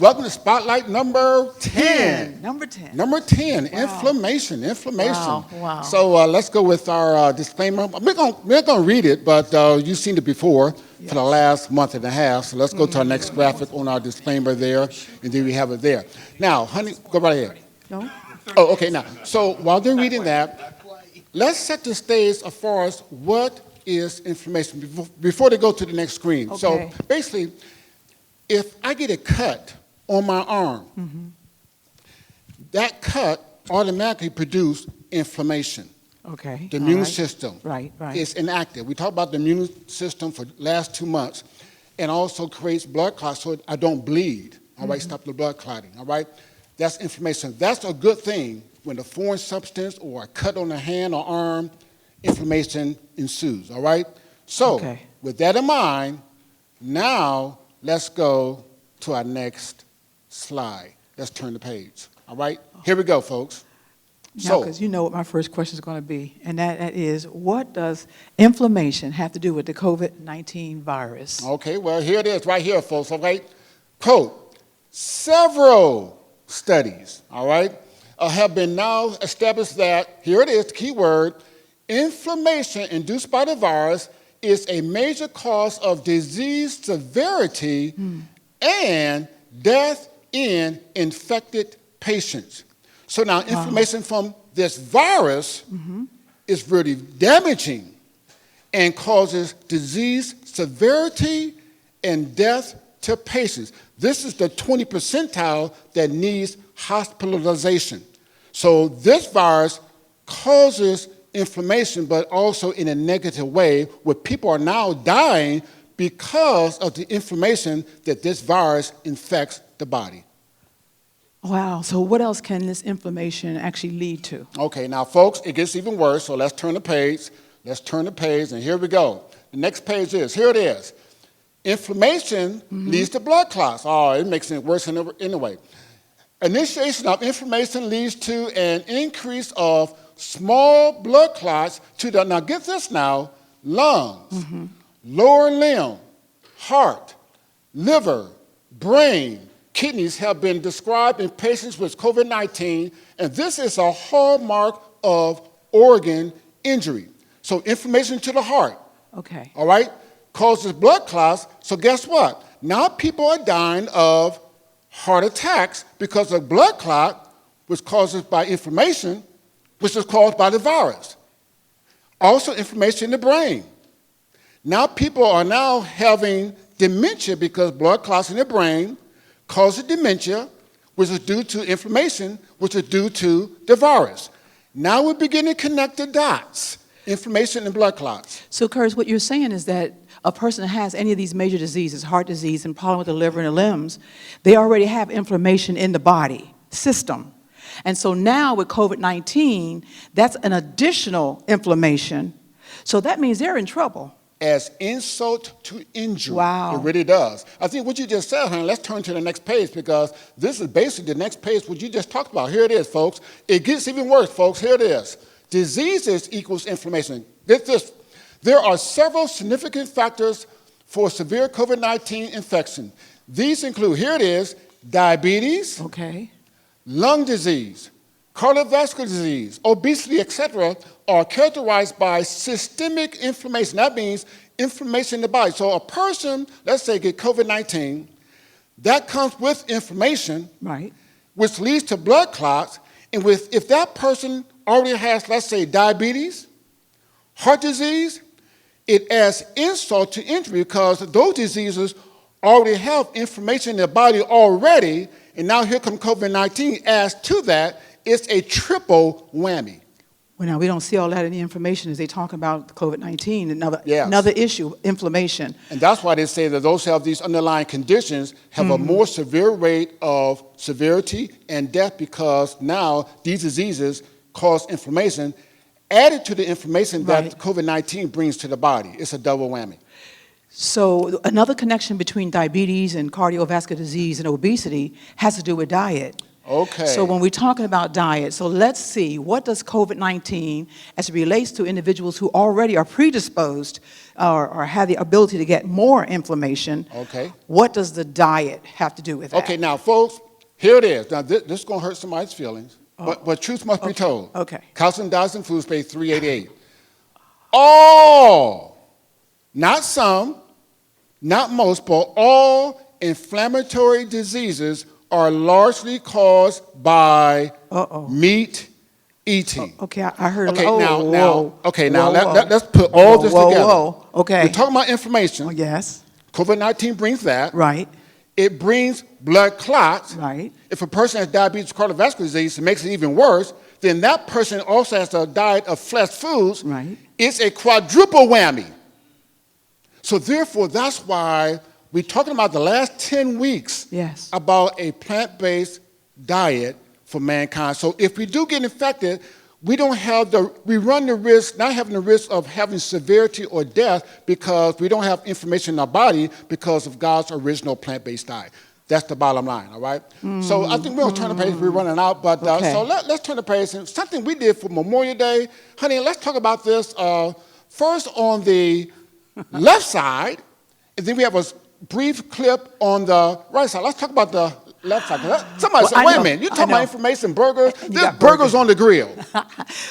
Welcome to Spotlight number 10. Number 10. Number 10, Wow. inflammation. Wow. So let's go with our disclaimer. We're gonna read it, but you've seen it before for the last month and a half. So let's go to our next graphic on our disclaimer there, and then we have it there. Now, honey, go right ahead. No? Oh, okay, now, so while they're reading that, let's set the stage as far as what is inflammation before they go to the next screen. Okay. So basically, if I get a cut on my arm, that cut automatically produces inflammation. Okay. The immune system Right. is inactive. We talked about the immune system for the last 2 months, and also creates blood clots so I don't bleed. All right, stop the blood clotting. All right, that's inflammation. That's a good thing when a foreign substance or a cut on the hand or arm, inflammation ensues. All right. So with that in mind, now let's go to our next slide. Let's turn the page. All right, here we go, folks. Now, because you know what my first question is going to be, and that is, what does inflammation have to do with the COVID-19 virus? Okay, well, here it is right here, folks, all right? Quote, several studies, all right, have been now established that, here it is, the key word, inflammation induced by the virus is a major cause of disease severity and death in infected patients. So now inflammation from this virus is really damaging and causes disease severity and death to patients. This is the 20 percentile that needs hospitalization. So this virus causes inflammation, but also in a negative way, where people are now dying because of the inflammation that this virus infects the body. Wow. So what else can this inflammation actually lead to? Okay, now, folks, it gets even worse, so let's turn the page. Let's turn the page, and here we go. The next page is, here it is. Inflammation leads to blood clots. Oh, it makes it worse anyway. Initiation of inflammation leads to an increase of small blood clots to the, now get this now, lungs, lower limb, heart, liver, brain, kidneys have been described in patients with COVID-19, and this is a hallmark of organ injury. So inflammation to the heart, all right, causes blood clots. So guess what? Now people are dying of heart attacks because of blood clot, which causes by inflammation, which is caused by the virus. Also inflammation in the brain. Now people are now having dementia because blood clots in the brain causes dementia, which is due to inflammation, which is due to the virus. Now we're beginning to connect the dots, inflammation and blood clots. So, Curtis, what you're saying is that a person that has any of these major diseases, heart disease and problem with the liver and the limbs, they already have inflammation in the body system. And so now with COVID-19, that's an additional inflammation. So that means they're in trouble. As insult to injury. Wow. It really does. I think what you just said, honey, let's turn to the next page, because this is basically the next page what you just talked about. Here it is, folks. It gets even worse, folks. Here it is. Diseases equals inflammation. Get this. There are several significant factors for severe COVID-19 infection. These include, here it is, diabetes, lung disease, cardiovascular disease, obesity, etc., are characterized by systemic inflammation. That means inflammation in the body. So a person, let's say, get COVID-19, that comes with inflammation, which leads to blood clots. And if that person already has, let's say, diabetes, heart disease, it adds insult to injury because those diseases already have inflammation in their body already, and now here comes COVID-19 adds to that. It's a triple whammy. Well, now we don't see all that in the information as they talk about COVID-19, another issue, inflammation. And that's why they say that those who have these underlying conditions have a more severe rate of severity and death, because now these diseases cause inflammation added to the inflammation that COVID-19 brings to the body. It's a double whammy. So another connection between diabetes and cardiovascular disease and obesity has to do with diet. Okay. So when we're talking about diet, so let's see, what does COVID-19, as it relates to individuals who already are predisposed or have the ability to get more inflammation, Okay. what does the diet have to do with that? Okay, now, folks, here it is. Now, this is going to hurt somebody's feelings, but truth must be told. Okay. Calcium, Dyson, Food Space 388. All, not some, not most, but all inflammatory diseases are largely caused by meat eating. Okay, I heard. Okay, Whoa. Let's put all this together. Whoa. Okay. We're talking about inflammation. Oh, yes. COVID-19 brings that. Right. It brings blood clots. Right. If a person has diabetes, cardiovascular disease, it makes it even worse. Then that person also has a diet of flesh foods. Right. It's a quadruple whammy. So therefore, that's why we're talking about the last 10 weeks Yes. about a plant-based diet for mankind. So if we do get infected, we run the risk, not having the risk of having severity or death because we don't have inflammation in our body because of God's original plant-based diet. That's the bottom line, all right? So I think we're going to turn the page. We're running out, but Okay. so let's turn the page. And something we did for Memorial Day. Honey, let's talk about this first on the left side, and then we have a brief clip on the right side. Let's talk about the left side. Somebody said, wait a minute, you're talking about information burgers? There's got burgers on the grill.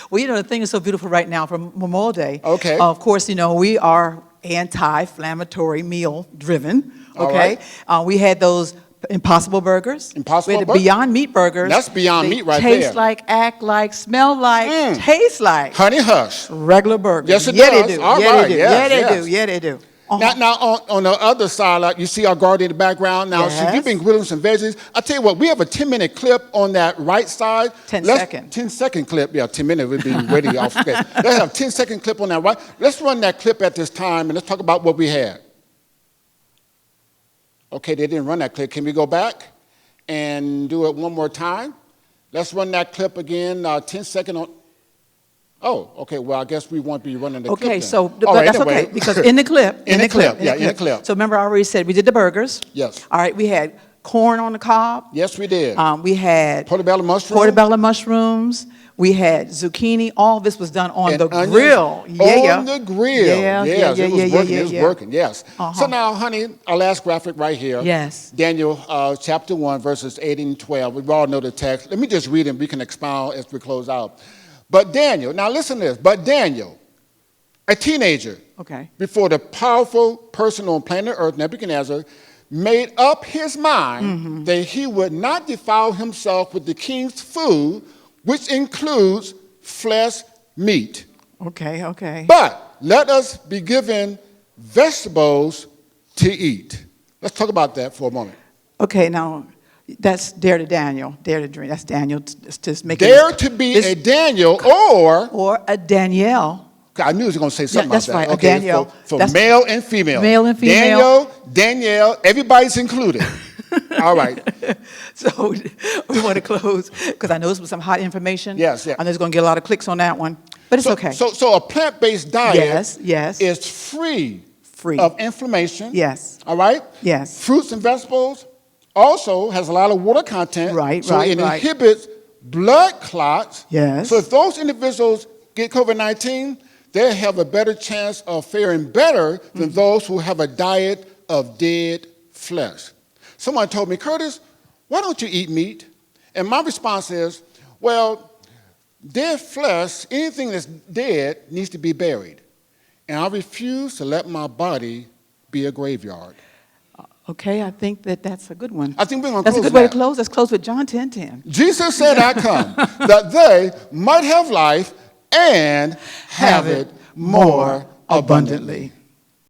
Well, the thing is so beautiful right now for Memorial Day. Okay. Of course, we are anti-inflammatory meal driven. All Okay. right. We had those Impossible Burgers. Impossible We had the Burger? Beyond Meat Burgers. That's Beyond They Meat right taste there. like, act like, smell like, taste like Honey Hush. regular burgers. Yes, it yeah, does. They do. All yeah, right. they do. Yes, yeah, they yes. do. Yeah, they do. Now on the other side, like, you see our garden in the background. Now, Yes. you've been grilling some veggies. I'll tell you what, we have a 10-minute clip on that right side. 10-second. 10-second clip. Yeah, 10 minutes would be ready off script. Let's have a 10-second clip on that right. Let's run that clip at this time, and let's talk about what we had. Okay, they didn't run that clip. Can we go back and do it one more time? Let's run that clip again, 10-second on. Oh, okay. Well, I guess we won't be running the clip. Okay, then. so All but right, that's anyway. okay because in the clip, In the clip. So remember, I already said we did the burgers. Yes. All right, we had corn on the cob. Yes, we did. We had Portobello mushroom. portobello mushrooms. We had zucchini. All this was done on And the onions grill. On the grill. Yes, it was working. It was yeah. working, yes. So now, honey, our last graphic right here. Yes. Daniel chapter 1, verses 8 and 12. We all know the text. Let me just read it and we can expound as we close out. But Daniel, now listen to this. But Daniel, a teenager, Okay. before the powerful person on planet Earth, Nebuchadnezzar, made up his mind that he would not defile himself with the king's food, which includes flesh meat. Okay. But let us be given vegetables to eat. Let's talk about that for a moment. Okay, now that's dare to Daniel, dare to dream. That's Daniel just making Dare to be a Daniel or a Danielle. I knew he was going to say something that's about that. right, a Okay, Danielle. For That's male and female. male and female. Danielle, everybody's included. All right. So we want to close because I know this was some hot information. Yes. I know there's going to get a lot of clicks on that one, but it's okay. So a plant-based diet Yes. is free of inflammation. Yes. All right? Yes. Fruits and vegetables also has a lot of water content. So it inhibits blood clots. Yes. So if those individuals get COVID-19, they have a better chance of faring better than those who have a diet of dead flesh. Someone told me, Curtis, why don't you eat meat? And my response is, well, dead flesh, anything that's dead needs to be buried. And I refuse to let my body be a graveyard. Okay, I think that's a good one. I think we're going to close That's a good way to close. Let's close with John 10:10. Jesus said, I come, that they might have life and have it more abundantly.